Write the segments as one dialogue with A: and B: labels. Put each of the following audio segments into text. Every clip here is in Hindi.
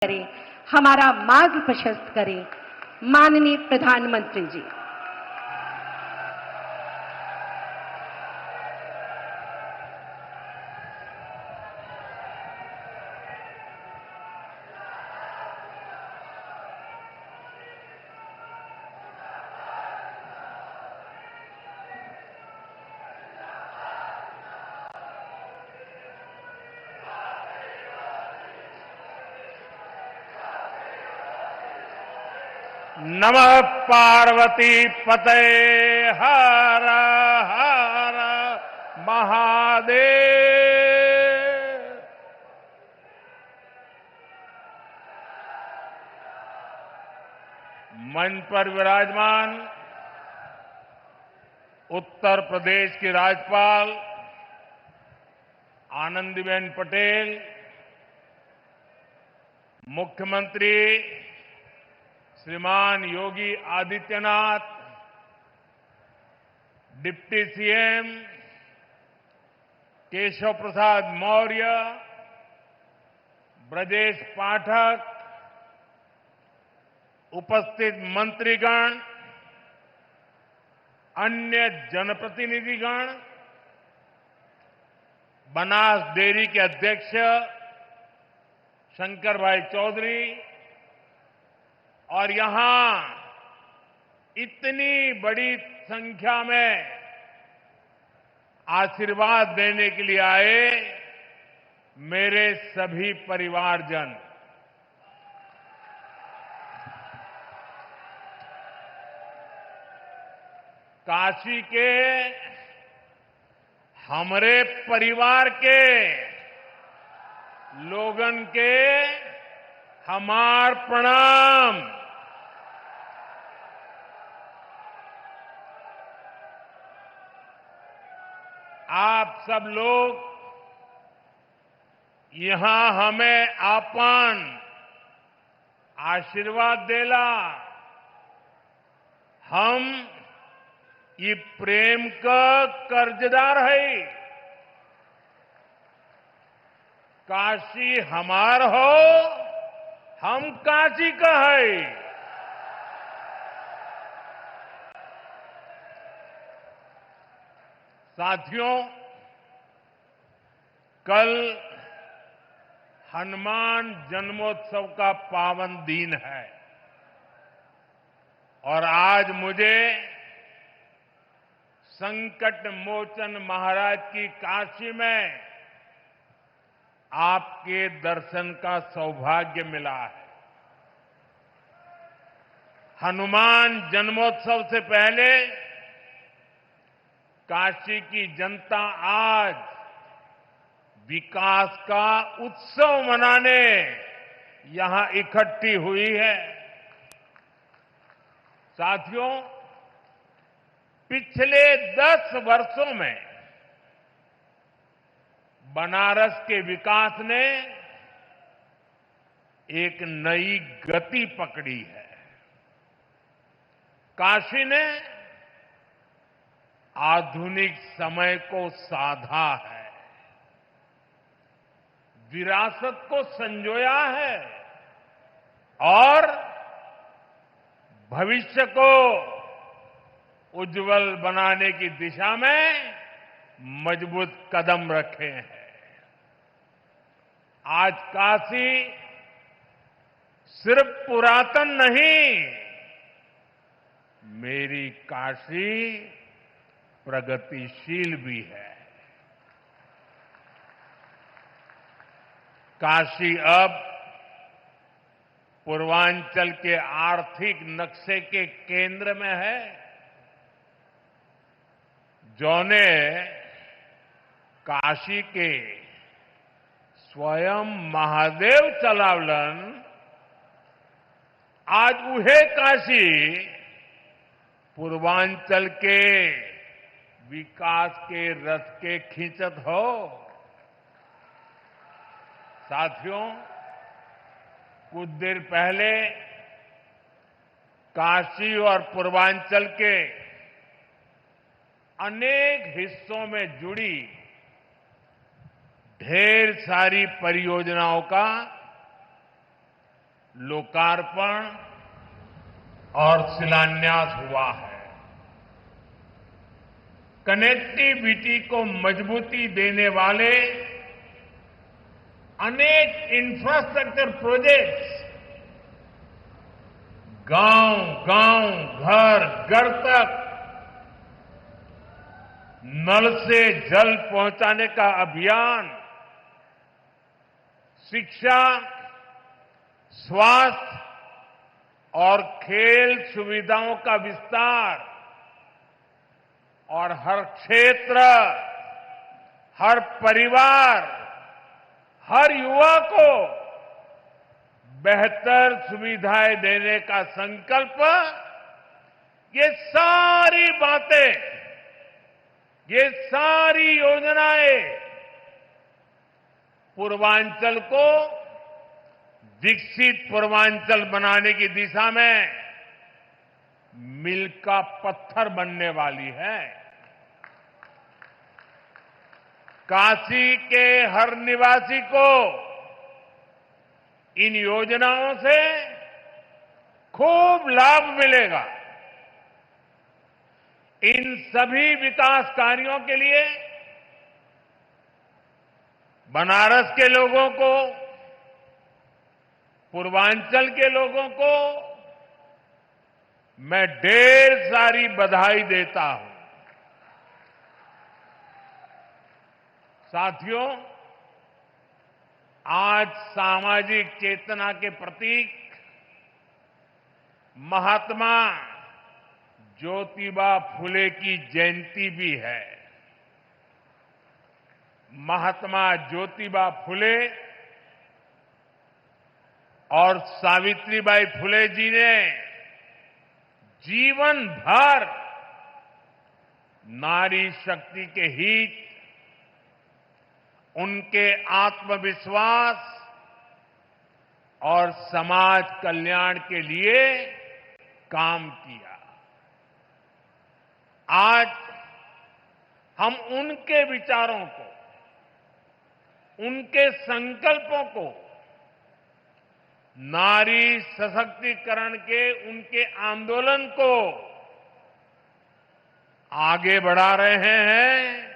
A: करें, हमारा मार्ग प्रशस्त करें। माननीय प्रधानमंत्री जी।
B: नमः पार्वती पते हर हर महादेव। मंच पर विराजमान उत्तर प्रदेश की राज्यपाल आनंदीबेन पटेल, मुख्यमंत्री श्रीमान योगी आदित्यनाथ, डिप्टी सीएम केशव प्रसाद मौर्य, ब्रजेश पाठक, उपस्थित मंत्रीगण, अन्य जनप्रतिनिधिगण, बनास डेयरी के अध्यक्ष शंकर भाई चौधरी और यहां इतनी बड़ी संख्या में आशीर्वाद देने के लिए आए मेरे सभी परिवारजन, काशी के हमारे परिवार के लोगन के हमार प्रणाम। आप सब लोग यहां हमें आपन आशीर्वाद देला, हम ये प्रेम का कर्जदार है। काशी हमार हो, हम काशी का है। साथियों, कल हनुमान जन्मोत्सव का पावन दिन है और आज मुझे संकट मोचन महाराज की काशी में आपके दर्शन का सौभाग्य मिला है। हनुमान जन्मोत्सव से पहले काशी की जनता आज विकास का उत्सव मनाने यहां इकट्ठी हुई है। साथियों, पिछले 10 वर्षों में बनारस के विकास ने एक नई गति पकड़ी है। काशी ने आधुनिक समय को साधा है, विरासत को संजोया है और भविष्य को उज्जवल बनाने की दिशा में मजबूत कदम रखे हैं। आज काशी सिर्फ पुरातन नहीं, मेरी काशी प्रगतिशील भी है। काशी अब पूर्वांचल के आर्थिक नक्शे के केंद्र में है। जौने काशी के स्वयं महादेव चलावलन, आज उहे काशी पूर्वांचल के विकास के रथ के खींचत हो। साथियों, कुछ देर पहले काशी और पूर्वांचल के अनेक हिस्सों में जुड़ी ढेर सारी परियोजनाओं का लोकार्पण और शिलान्यास हुआ है। कनेक्टिविटी को मजबूती देने वाले अनेक इंफ्रास्ट्रक्चर प्रोजेक्ट्स गांव-गांव, घर-घर तक नल से जल पहुंचाने का अभियान, शिक्षा, स्वास्थ्य और खेल सुविधाओं का विस्तार और हर क्षेत्र, हर परिवार, हर युवा को बेहतर सुविधाएं देने का संकल्प, ये सारी बातें, ये सारी योजनाएं पूर्वांचल को विकसित पूर्वांचल बनाने की दिशा में मील का पत्थर बनने वाली है। काशी के हर निवासी को इन योजनाओं से खूब लाभ मिलेगा। इन सभी विकास कार्यों के लिए बनारस के लोगों को, पूर्वांचल के लोगों को मैं ढेर सारी बधाई देता हूं। साथियों, आज सामाजिक चेतना के प्रतीक महात्मा ज्योतिबा फुले की जयंती भी है। महात्मा ज्योतिबा फुले और सावित्रीबाई फुले जी ने जीवन भर नारी शक्ति के हित, उनके आत्मविश्वास और समाज कल्याण के लिए काम किया। आज हम उनके विचारों को, उनके संकल्पों को, नारी सशक्तिकरण के उनके आंदोलन को आगे बढ़ा रहे हैं,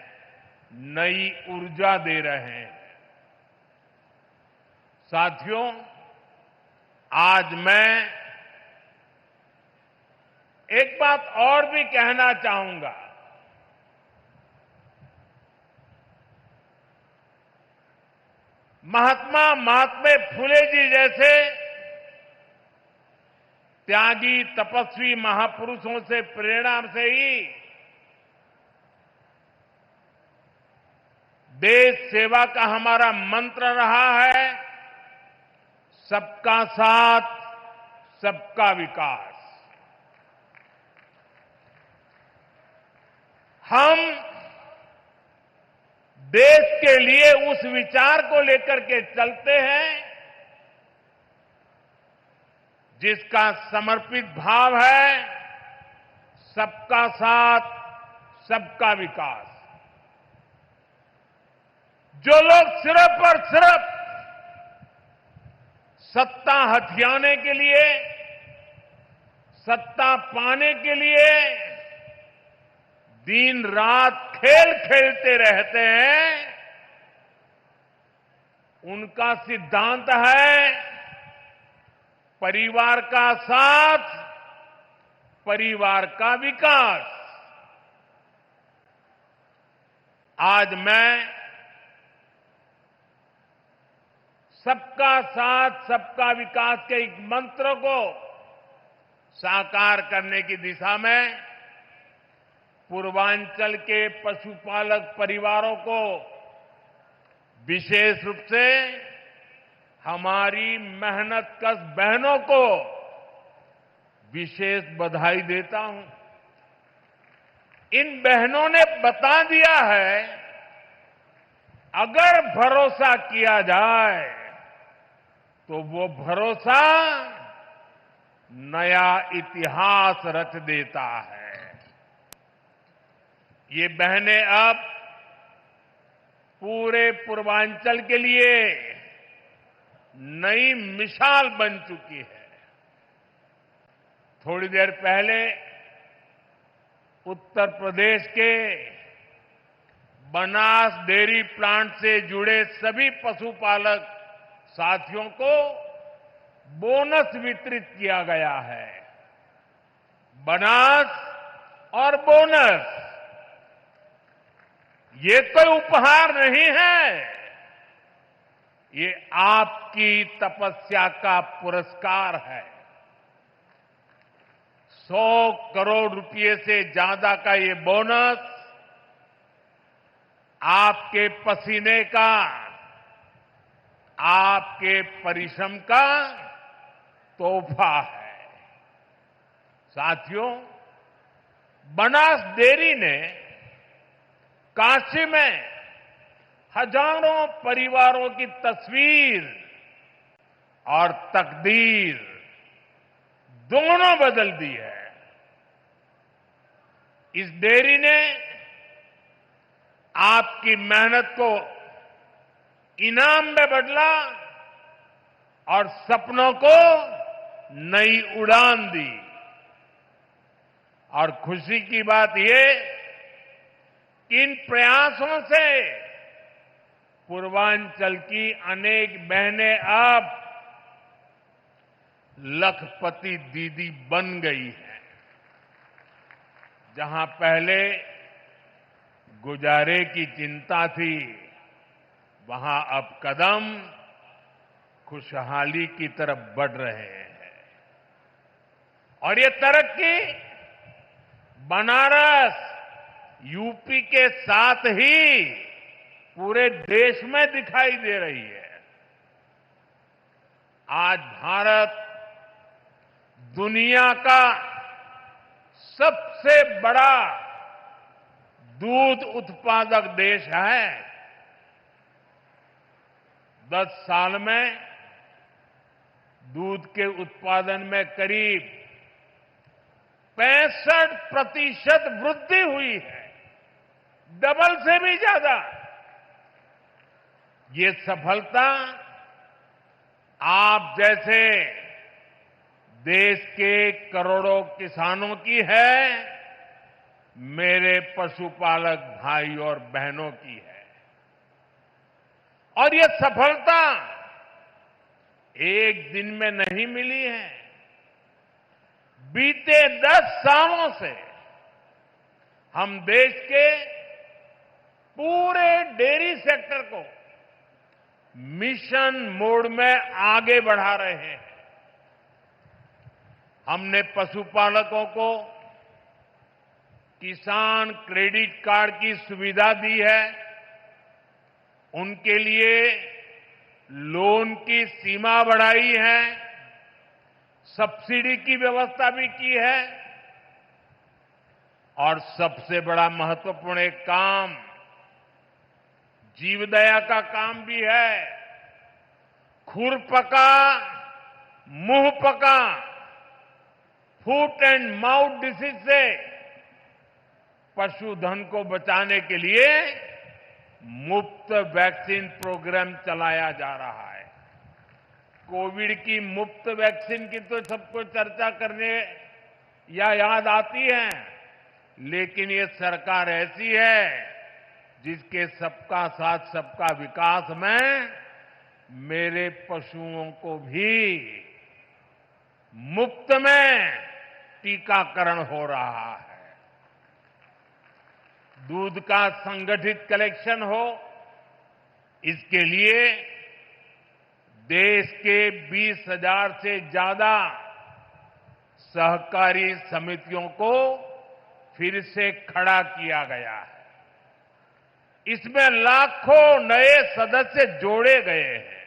B: नई ऊर्जा दे रहे हैं। साथियों, आज मैं एक बात और भी कहना चाहूंगा। महात्मा फुले जी जैसे त्यागी तपस्वी महापुरुषों से प्रेरणा से ही देश सेवा का हमारा मंत्र रहा है, सबका साथ, सबका विकास। हम देश के लिए उस विचार को लेकर के चलते हैं जिसका समर्पित भाव है सबका साथ, सबका विकास। जो लोग सिर्फ और सिर्फ सत्ता हथियाने के लिए, सत्ता पाने के लिए दिन रात खेल खेलते रहते हैं, उनका सिद्धांत है परिवार का साथ, परिवार का विकास। आज मैं सबका साथ, सबका विकास के एक मंत्र को साकार करने की दिशा में पूर्वांचल के पशुपालक परिवारों को, विशेष रूप से हमारी मेहनतकश बहनों को विशेष बधाई देता हूं। इन बहनों ने बता दिया है, अगर भरोसा किया जाए तो वो भरोसा नया इतिहास रच देता है। ये बहनें अब पूरे पूर्वांचल के लिए नई मिसाल बन चुकी है। थोड़ी देर पहले उत्तर प्रदेश के बनास डेयरी प्लांट से जुड़े सभी पशुपालक साथियों को बोनस वितरित किया गया है। बनास और बोनस ये कोई उपहार नहीं है, ये आपकी तपस्या का पुरस्कार है। 100 करोड़ रुपए से ज्यादा का ये बोनस आपके पसीने का, आपके परिश्रम का तोहफा है। साथियों, बनास डेयरी ने काशी में हजारों परिवारों की तस्वीर और तकदीर दोनों बदल दी है। इस डेयरी ने आपकी मेहनत को इनाम में बदला और सपनों को नई उड़ान दी। और खुशी की बात यह कि इन प्रयासों से पूर्वांचल की अनेक बहनें अब लखपति दीदी बन गई हैं। जहां पहले गुजारे की चिंता थी, वहां अब कदम खुशहाली की तरफ बढ़ रहे हैं। और ये तरक्की बनारस, यूपी के साथ ही पूरे देश में दिखाई दे रही है। आज भारत दुनिया का सबसे बड़ा दूध उत्पादक देश है। 10 साल में दूध के उत्पादन में करीब 65% वृद्धि हुई है, डबल से भी ज्यादा। ये सफलता आप जैसे देश के करोड़ों किसानों की है, मेरे पशुपालक भाई और बहनों की है। और ये सफलता एक दिन में नहीं मिली है। बीते 10 सालों से हम देश के पूरे डेयरी सेक्टर को मिशन मोड में आगे बढ़ा रहे हैं। हमने पशुपालकों को किसान क्रेडिट कार्ड की सुविधा दी है। उनके लिए लोन की सीमा बढ़ाई है, सब्सिडी की व्यवस्था भी की है। और सबसे बड़ा महत्वपूर्ण एक काम जीवदया का काम भी है। खुरपका मुंह पका फूट एंड माउथ डिसीज से पशुधन को बचाने के लिए मुफ्त वैक्सीन प्रोग्राम चलाया जा रहा है। कोविड की मुफ्त वैक्सीन की तो सबको चर्चा करने या याद आती है, लेकिन ये सरकार ऐसी है जिसके सबका साथ सबका विकास में मेरे पशुओं को भी मुफ्त में टीकाकरण हो रहा है। दूध का संगठित कलेक्शन हो, इसके लिए देश के 20,000 से ज्यादा सहकारी समितियों को फिर से खड़ा किया गया है। इसमें लाखों नए सदस्य जोड़े गए हैं।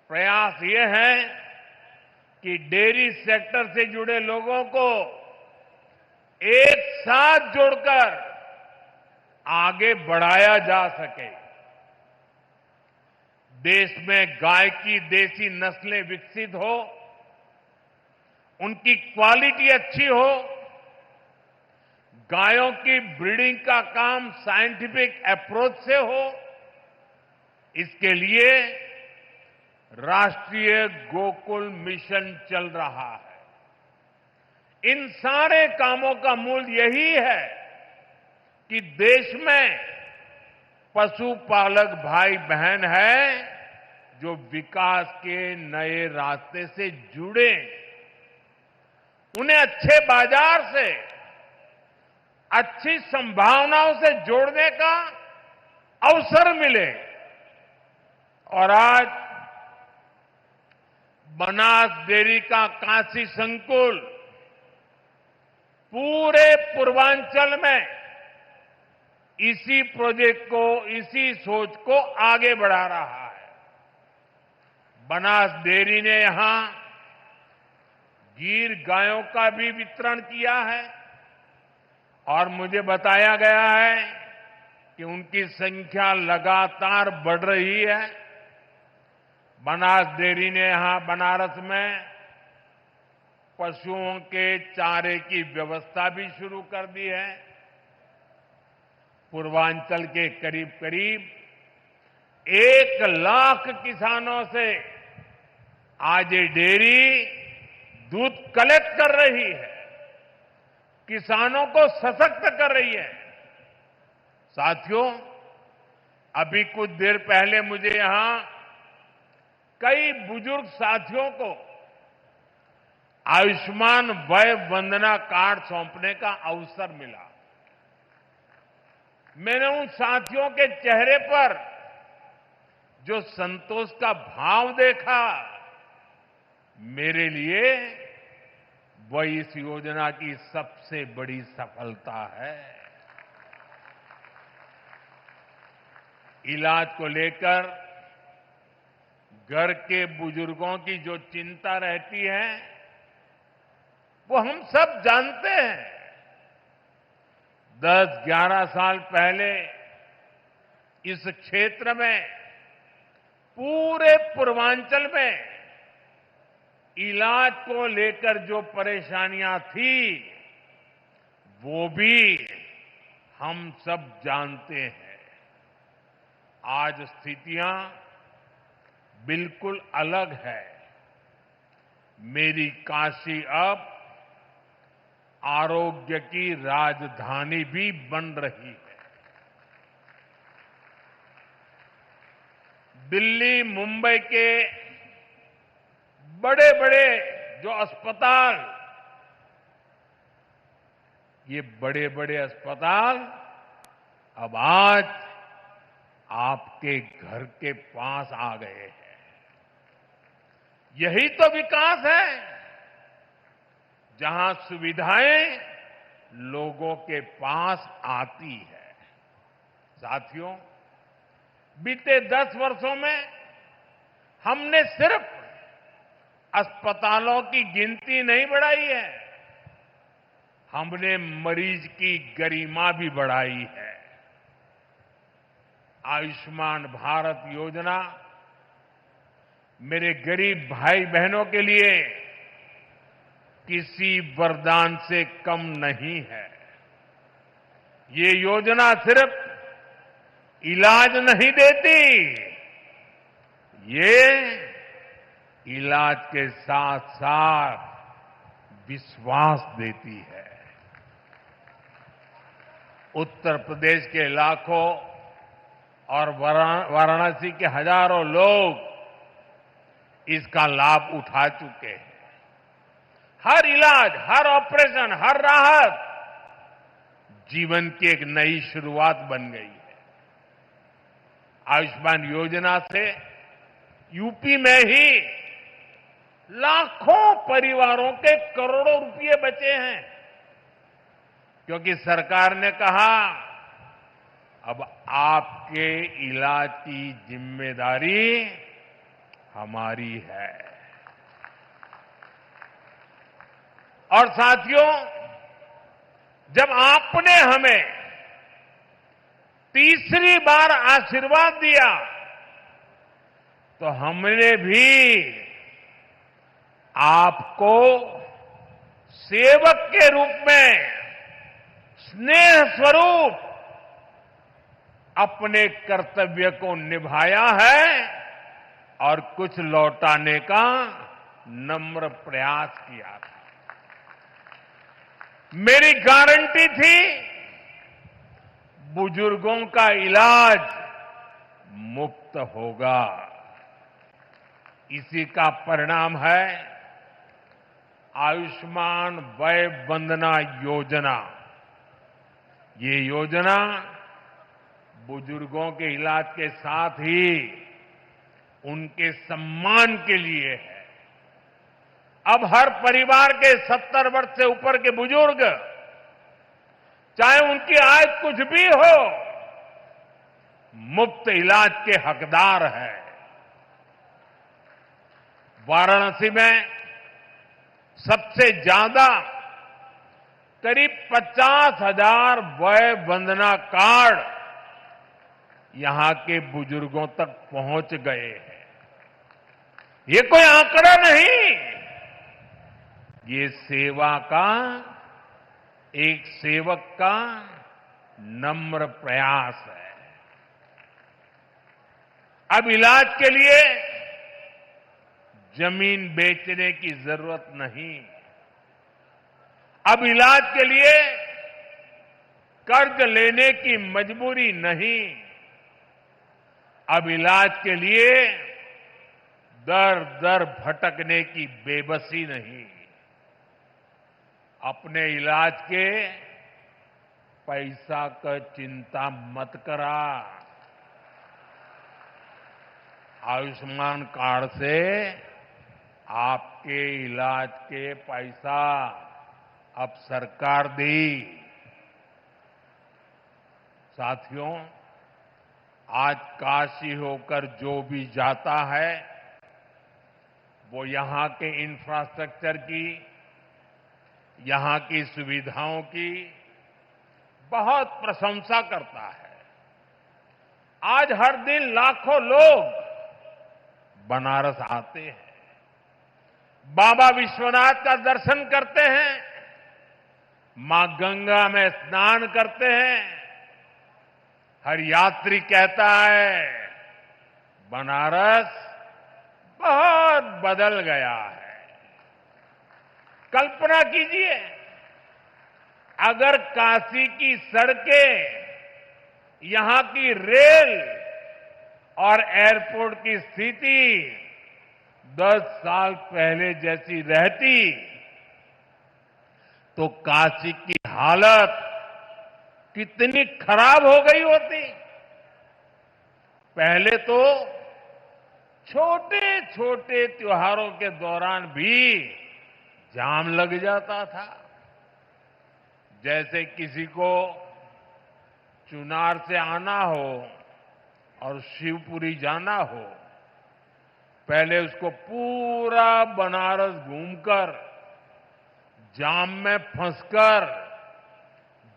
B: प्रयास ये है कि डेयरी सेक्टर से जुड़े लोगों को एक साथ जोड़कर आगे बढ़ाया जा सके। देश में गाय की देसी नस्लें विकसित हो, उनकी क्वालिटी अच्छी हो, गायों की ब्रीडिंग का काम साइंटिफिक अप्रोच से हो, इसके लिए राष्ट्रीय गोकुल मिशन चल रहा है। इन सारे कामों का मूल यही है कि देश में पशुपालक भाई बहन है जो विकास के नए रास्ते से जुड़े, उन्हें अच्छे बाजार से, अच्छी संभावनाओं से जोड़ने का अवसर मिले। और आज बनास डेयरी का काशी संकुल पूरे पूर्वांचल में इसी प्रोजेक्ट को, इसी सोच को आगे बढ़ा रहा है। बनास डेयरी ने यहां गीर गायों का भी वितरण किया है और मुझे बताया गया है कि उनकी संख्या लगातार बढ़ रही है। बनास डेयरी ने यहां बनारस में पशुओं के चारे की व्यवस्था भी शुरू कर दी है। पूर्वांचल के करीब करीब 1 लाख किसानों से आज ये डेयरी दूध कलेक्ट कर रही है, किसानों को सशक्त कर रही है। साथियों, अभी कुछ देर पहले मुझे यहां कई बुजुर्ग साथियों को आयुष्मान वय वंदना कार्ड सौंपने का अवसर मिला। मैंने उन साथियों के चेहरे पर जो संतोष का भाव देखा, मेरे लिए वह इस योजना की सबसे बड़ी सफलता है। इलाज को लेकर घर के बुजुर्गों की जो चिंता रहती है, वो हम सब जानते हैं। 10-11 साल पहले इस क्षेत्र में, पूरे पूर्वांचल में इलाज को लेकर जो परेशानियां थी, वो भी हम सब जानते हैं। आज स्थितियां बिल्कुल अलग है। मेरी काशी अब आरोग्य की राजधानी भी बन रही है। दिल्ली, मुंबई के बड़े बड़े जो अस्पताल, ये बड़े बड़े अस्पताल अब आज आपके घर के पास आ गए हैं। यही तो विकास है, जहां सुविधाएं लोगों के पास आती है। साथियों, बीते 10 वर्षों में हमने सिर्फ अस्पतालों की गिनती नहीं बढ़ाई है, हमने मरीज की गरिमा भी बढ़ाई है। आयुष्मान भारत योजना मेरे गरीब भाई बहनों के लिए किसी वरदान से कम नहीं है। ये योजना सिर्फ इलाज नहीं देती, ये इलाज के साथ साथ विश्वास देती है। उत्तर प्रदेश के लाखों और वाराणसी के हजारों लोग इसका लाभ उठा चुके हैं। हर इलाज, हर ऑपरेशन, हर राहत जीवन की एक नई शुरुआत बन गई है। आयुष्मान योजना से यूपी में ही लाखों परिवारों के करोड़ों रुपए बचे हैं, क्योंकि सरकार ने कहा अब आपके इलाज की जिम्मेदारी हमारी है। और साथियों, जब आपने हमें तीसरी बार आशीर्वाद दिया, तो हमने भी आपको सेवक के रूप में, स्नेह स्वरूप अपने कर्तव्य को निभाया है और कुछ लौटाने का नम्र प्रयास किया था। मेरी गारंटी थी बुजुर्गों का इलाज मुफ्त होगा। इसी का परिणाम है आयुष्मान वय वंदना योजना। ये योजना बुजुर्गों के इलाज के साथ ही उनके सम्मान के लिए है। अब हर परिवार के 70 वर्ष से ऊपर के बुजुर्ग, चाहे उनकी आय कुछ भी हो, मुफ्त इलाज के हकदार है। वाराणसी में सबसे ज्यादा करीब 50,000 वय वंदना कार्ड यहां के बुजुर्गों तक पहुंच गए हैं। ये कोई आंकड़ा नहीं, ये सेवा का, एक सेवक का नम्र प्रयास है। अब इलाज के लिए जमीन बेचने की जरूरत नहीं। अब इलाज के लिए कर्ज लेने की मजबूरी नहीं। अब इलाज के लिए दर दर भटकने की बेबसी नहीं। अपने इलाज के पैसा का चिंता मत करा। आयुष्मान कार्ड से आपके इलाज के पैसा अब सरकार दी। साथियों, आज काशी होकर जो भी जाता है वो यहां के इंफ्रास्ट्रक्चर की, यहां की सुविधाओं की बहुत प्रशंसा करता है। आज हर दिन लाखों लोग बनारस आते हैं, बाबा विश्वनाथ का दर्शन करते हैं, मां गंगा में स्नान करते हैं। हर यात्री कहता है बनारस बहुत बदल गया है। कल्पना कीजिए, अगर काशी की सड़कें, यहां की रेल और एयरपोर्ट की स्थिति 10 साल पहले जैसी रहती तो काशी की हालत कितनी खराब हो गई होती। पहले तो छोटे छोटे त्योहारों के दौरान भी जाम लग जाता था। जैसे किसी को चुनार से आना हो और शिवपुरी जाना हो, पहले उसको पूरा बनारस घूमकर, जाम में फंसकर,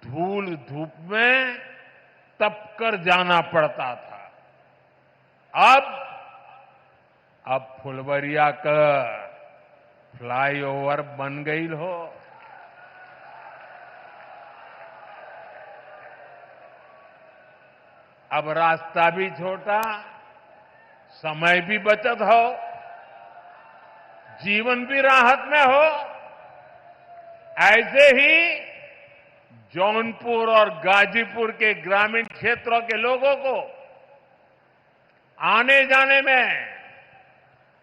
B: धूल धूप में तपकर जाना पड़ता था। अब फुलवरिया का फ्लाईओवर बन गई हो। अब रास्ता भी छोटा, समय भी बचत हो, जीवन भी राहत में हो। ऐसे ही जौनपुर और गाजीपुर के ग्रामीण क्षेत्रों के लोगों को आने जाने में,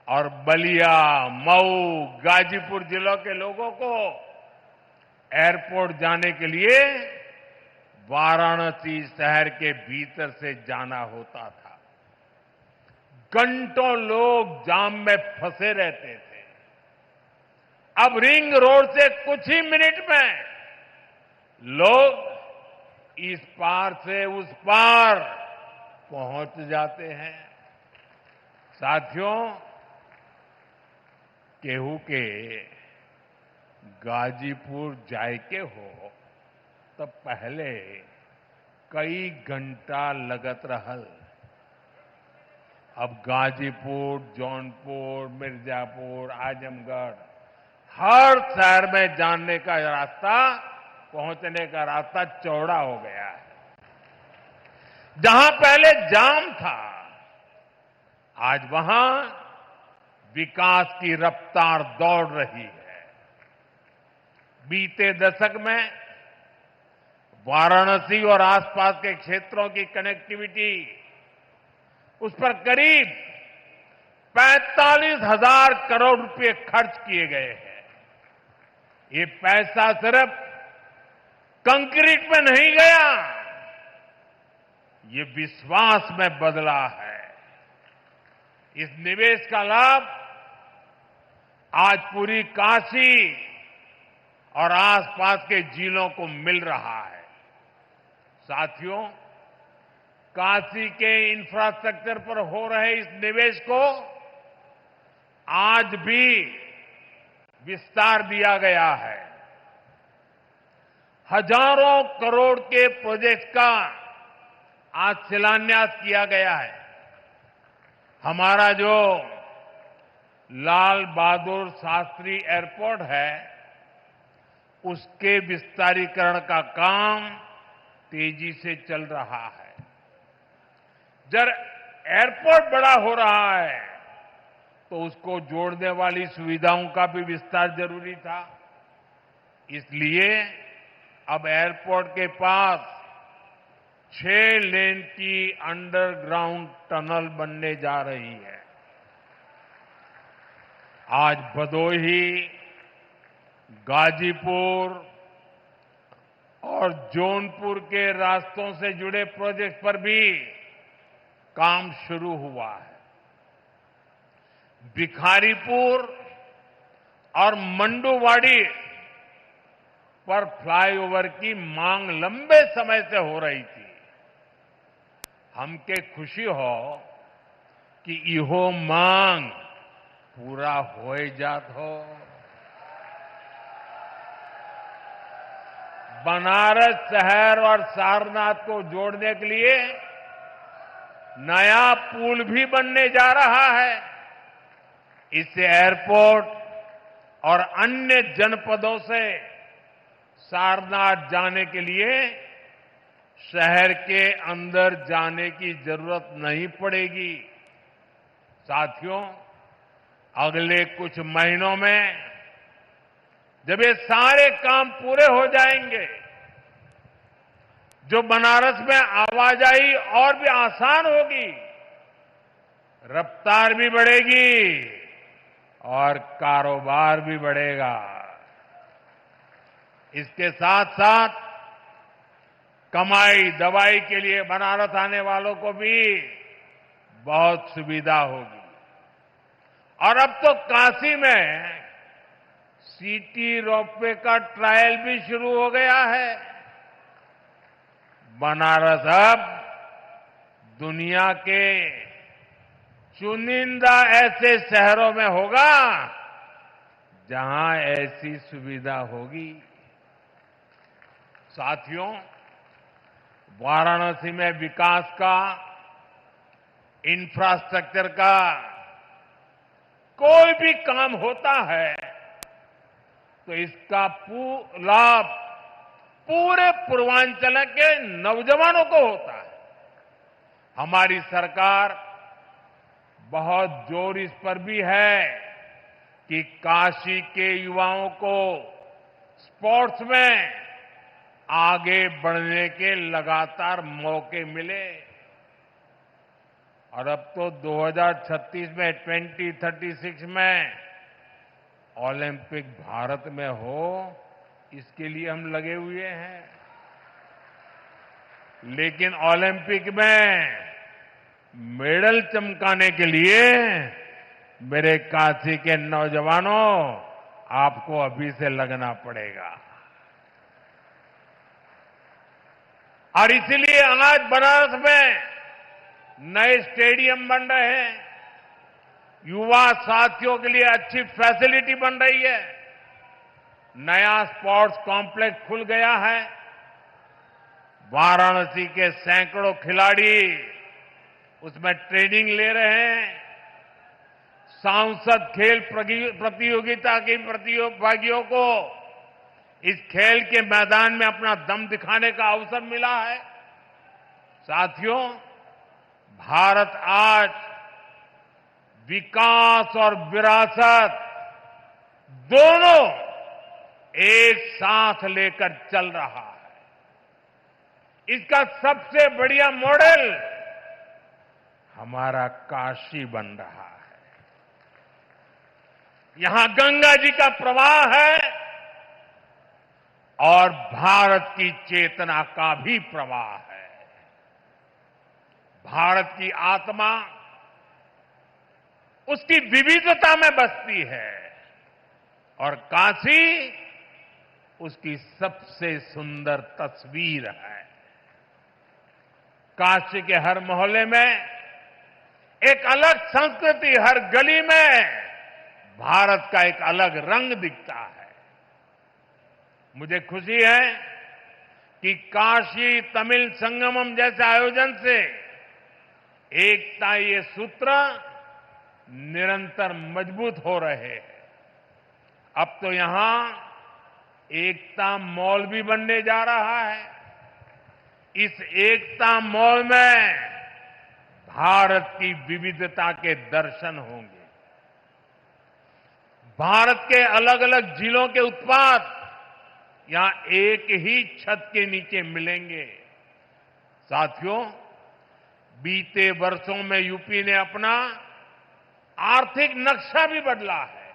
B: और बलिया, मऊ, गाजीपुर जिलों के लोगों को एयरपोर्ट जाने के लिए वाराणसी शहर के भीतर से जाना होता था। घंटों लोग जाम में फंसे रहते थे। अब रिंग रोड से कुछ ही मिनट में लोग इस पार से उस पार पहुंच जाते हैं। साथियों, केहू के गाजीपुर जायके हो तब पहले कई घंटा लगत रहल। अब गाजीपुर, जौनपुर, मिर्जापुर, आजमगढ़, हर शहर में जाने का रास्ता, पहुंचने का रास्ता चौड़ा हो गया है। जहां पहले जाम था, आज वहां विकास की रफ्तार दौड़ रही है। बीते दशक में वाराणसी और आसपास के क्षेत्रों की कनेक्टिविटी, उस पर करीब 45,000 करोड़ रुपए खर्च किए गए हैं। ये पैसा सिर्फ कंक्रीट में नहीं गया, ये विश्वास में बदला है। इस निवेश का लाभ आज पूरी काशी और आसपास के जिलों को मिल रहा है। साथियों, काशी के इंफ्रास्ट्रक्चर पर हो रहे इस निवेश को आज भी विस्तार दिया गया है। हजारों करोड़ के प्रोजेक्ट का आज शिलान्यास किया गया है। हमारा जो लाल बहादुर शास्त्री एयरपोर्ट है, उसके विस्तारीकरण का काम तेजी से चल रहा है। जब एयरपोर्ट बड़ा हो रहा है तो उसको जोड़ने वाली सुविधाओं का भी विस्तार जरूरी था। इसलिए अब एयरपोर्ट के पास 6 लेन की अंडरग्राउंड टनल बनने जा रही है। आज भदोही, गाजीपुर और जौनपुर के रास्तों से जुड़े प्रोजेक्ट पर भी काम शुरू हुआ है। भिखारीपुर और मंडुवाड़ी पर फ्लाईओवर की मांग लंबे समय से हो रही थी। हमके खुशी हो कि इहो मांग पूरा हो जात हो। बनारस शहर और सारनाथ को जोड़ने के लिए नया पुल भी बनने जा रहा है। इससे एयरपोर्ट और अन्य जनपदों से सारनाथ जाने के लिए शहर के अंदर जाने की जरूरत नहीं पड़ेगी। साथियों, अगले कुछ महीनों में जब ये सारे काम पूरे हो जाएंगे, जो बनारस में आवाजाही और भी आसान होगी, रफ्तार भी बढ़ेगी और कारोबार भी बढ़ेगा। इसके साथ साथ कमाई दवाई के लिए बनारस आने वालों को भी बहुत सुविधा होगी। और अब तो काशी में सिटी रोपवे का ट्रायल भी शुरू हो गया है। बनारस अब दुनिया के चुनिंदा ऐसे शहरों में होगा जहां ऐसी सुविधा होगी। साथियों, वाराणसी में विकास का, इंफ्रास्ट्रक्चर का कोई भी काम होता है तो इसका लाभ पूरे पूर्वांचल के नौजवानों को होता है। हमारी सरकार बहुत जोर इस पर भी है कि काशी के युवाओं को स्पोर्ट्स में आगे बढ़ने के लगातार मौके मिले। और अब तो 2036 में 2036 में ओलंपिक भारत में हो, इसके लिए हम लगे हुए हैं। लेकिन ओलंपिक में मेडल चमकाने के लिए मेरे काशी के नौजवानों, आपको अभी से लगना पड़ेगा। और इसीलिए आज बनारस में नए स्टेडियम बन रहे हैं, युवा साथियों के लिए अच्छी फैसिलिटी बन रही है, नया स्पोर्ट्स कॉम्प्लेक्स खुल गया है। वाराणसी के सैकड़ों खिलाड़ी उसमें ट्रेनिंग ले रहे हैं। सांसद खेल प्रतियोगिता के प्रतिभागियों को इस खेल के मैदान में अपना दम दिखाने का अवसर मिला है। साथियों, भारत आज विकास और विरासत दोनों एक साथ लेकर चल रहा है। इसका सबसे बढ़िया मॉडल हमारा काशी बन रहा है। यहां गंगा जी का प्रवाह है और भारत की चेतना का भी प्रवाह है। भारत की आत्मा उसकी विविधता में बसती है और काशी उसकी सबसे सुंदर तस्वीर है। काशी के हर मोहल्ले में एक अलग संस्कृति, हर गली में भारत का एक अलग रंग दिखता है। मुझे खुशी है कि काशी तमिल संगमम जैसे आयोजन से एकता ये सूत्र निरंतर मजबूत हो रहे हैं। अब तो यहां एकता मॉल भी बनने जा रहा है। इस एकता मॉल में भारत की विविधता के दर्शन होंगे। भारत के अलग अलग जिलों के उत्पाद यहां एक ही छत के नीचे मिलेंगे। साथियों, बीते वर्षों में यूपी ने अपना आर्थिक नक्शा भी बदला है,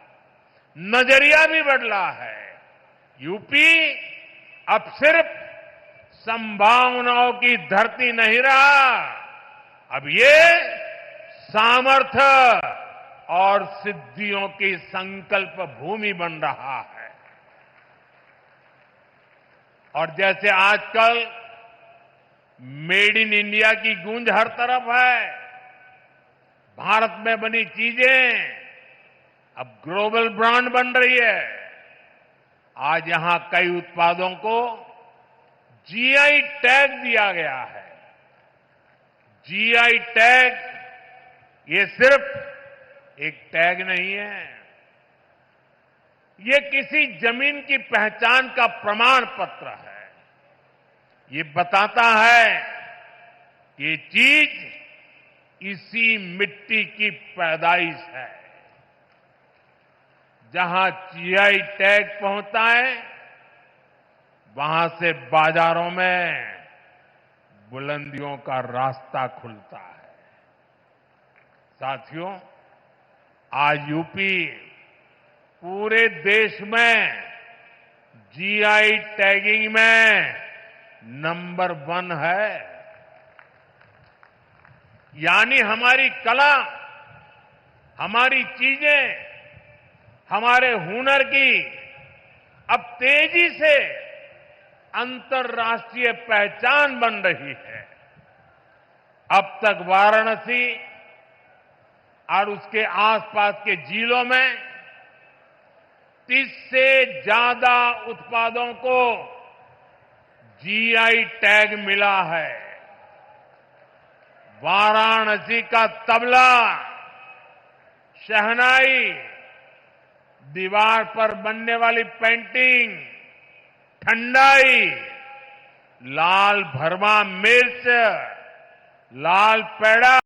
B: नजरिया भी बदला है। यूपी अब सिर्फ संभावनाओं की धरती नहीं रहा, अब ये सामर्थ्य और सिद्धियों की संकल्प भूमि बन रहा है। और जैसे आजकल मेड इन इंडिया की गूंज हर तरफ है, भारत में बनी चीजें अब ग्लोबल ब्रांड बन रही है। आज यहां कई उत्पादों को जीआई टैग दिया गया है। जीआई टैग ये सिर्फ एक टैग नहीं है, ये किसी जमीन की पहचान का प्रमाण पत्र है। ये बताता है कि ये चीज इसी मिट्टी की पैदाइश है। जहां जीआई टैग पहुंचता है, वहां से बाजारों में बुलंदियों का रास्ता खुलता है। साथियों, आज यूपी पूरे देश में जीआई टैगिंग में नंबर 1 है। यानी हमारी कला, हमारी चीजें, हमारे हुनर की अब तेजी से अंतर्राष्ट्रीय पहचान बन रही है। अब तक वाराणसी और उसके आसपास के जिलों में 30 से ज्यादा उत्पादों को जीआई टैग मिला है। वाराणसी का तबला, शहनाई, दीवार पर बनने वाली पेंटिंग, ठंडाई, लाल भरमा मिर्च, लाल पेड़ा,